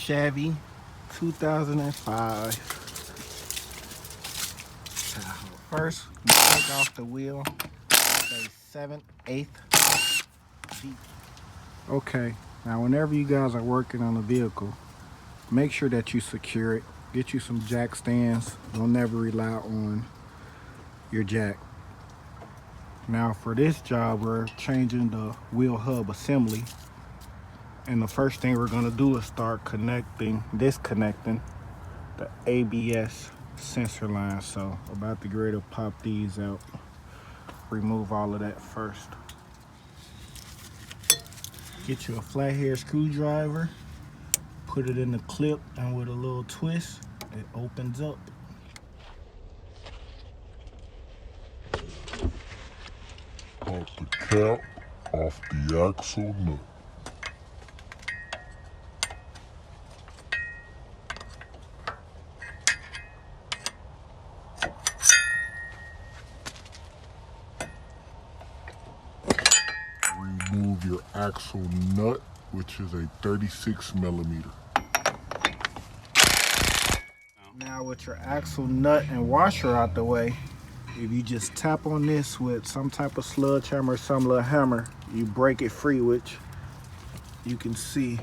Chevy 2005 Tahoe. First, you take off the wheel, say 7/8 deep. Okay, now whenever you guys are working on a vehicle, make sure that you secure it. Get you some jack stands. Don't never rely on your jack. Now for this job, we're changing the wheel hub assembly. And the first thing we're gonna do is start disconnecting the ABS sensor line. So about to get ready to pop these out. Remove all of that first. Get you a flathead screwdriver, put it in the clip, and with a little twist, it opens up. Pop the cap off the axle nut. Remove your axle nut, which is a 36 millimeter. Now with your axle nut and washer out the way, if you just tap on this with some type of sludge hammer or some little hammer, you break it free, which you can see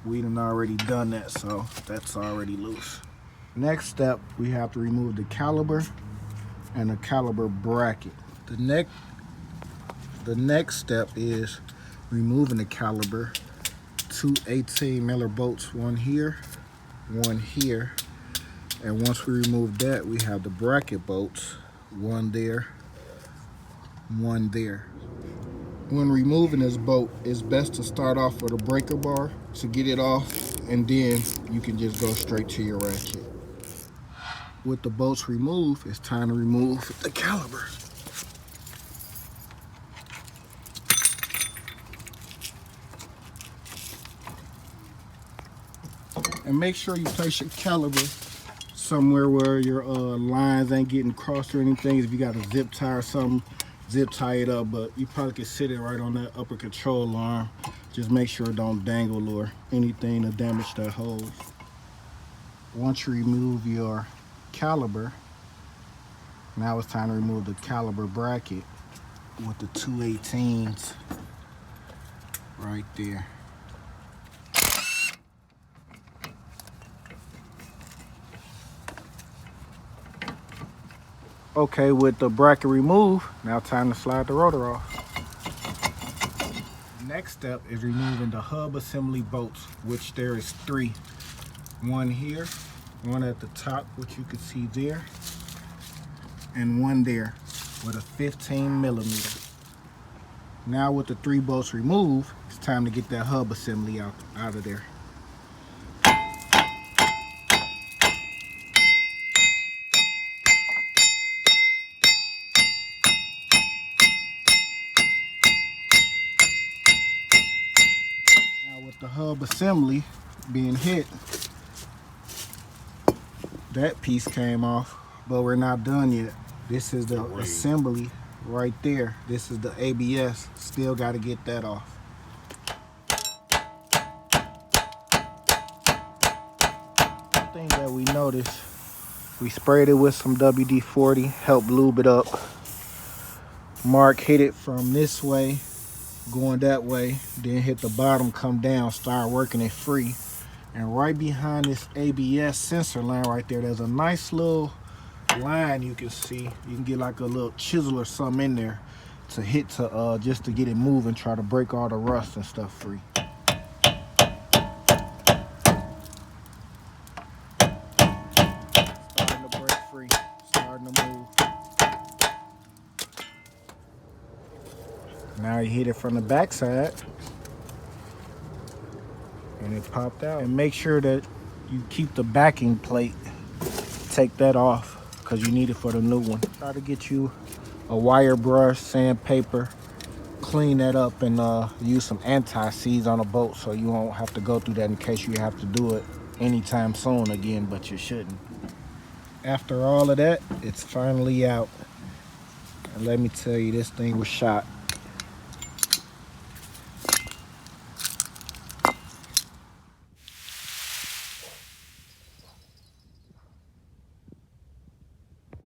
we done already done that, so that's already loose. Next step, we have to remove the caliper and the caliper bracket. The next step is removing the caliper. Two 18 miller bolts, one here, and once we remove that, we have the bracket bolts, one there, one there. When removing this bolt, it's best to start off with a breaker bar to get it off, and then you can just go straight to your ratchet. With the bolts removed, it's time to remove the caliper. And make sure you place your caliper somewhere where your lines ain't getting crossed or anything. If you got a zip tie or something, zip tie it up, but you probably can sit it right on that upper control arm. Just make sure it don't dangle or anything to damage that hose. Once you remove your caliper, now it's time to remove the caliper bracket with the 218s right there. Okay, with the bracket removed, now time to slide the rotor off. Next step is removing the hub assembly bolts, which there is 3. One here, one at the top, which you can see there, and one there with a 15 millimeter. Now with the 3 bolts removed, it's time to get that hub assembly out of there. The hub assembly being hit, that piece came off, but we're not done yet. This is the assembly right there. This is the ABS. Still got to get that off. One thing that we noticed, we sprayed it with some WD-40, helped lube it up. Mark hit it from this way going that way, then hit the bottom, come down, start working it free. And right behind this ABS sensor line right there, there's a nice little line you can see. You can get like a little chisel or something in there to hit to just to get it moving, try to break all the rust and stuff free. Starting to break free, starting to move. Now you hit it from the back side and it popped out. And make sure that you keep the backing plate, take that off because you need it for the new one. Try to get you a wire brush, sandpaper, clean that up, and use some anti-seize on a bolt so you won't have to go through that in case you have to do it anytime soon again, but you shouldn't. After all of that, it's finally out. And let me tell you, this thing was shot.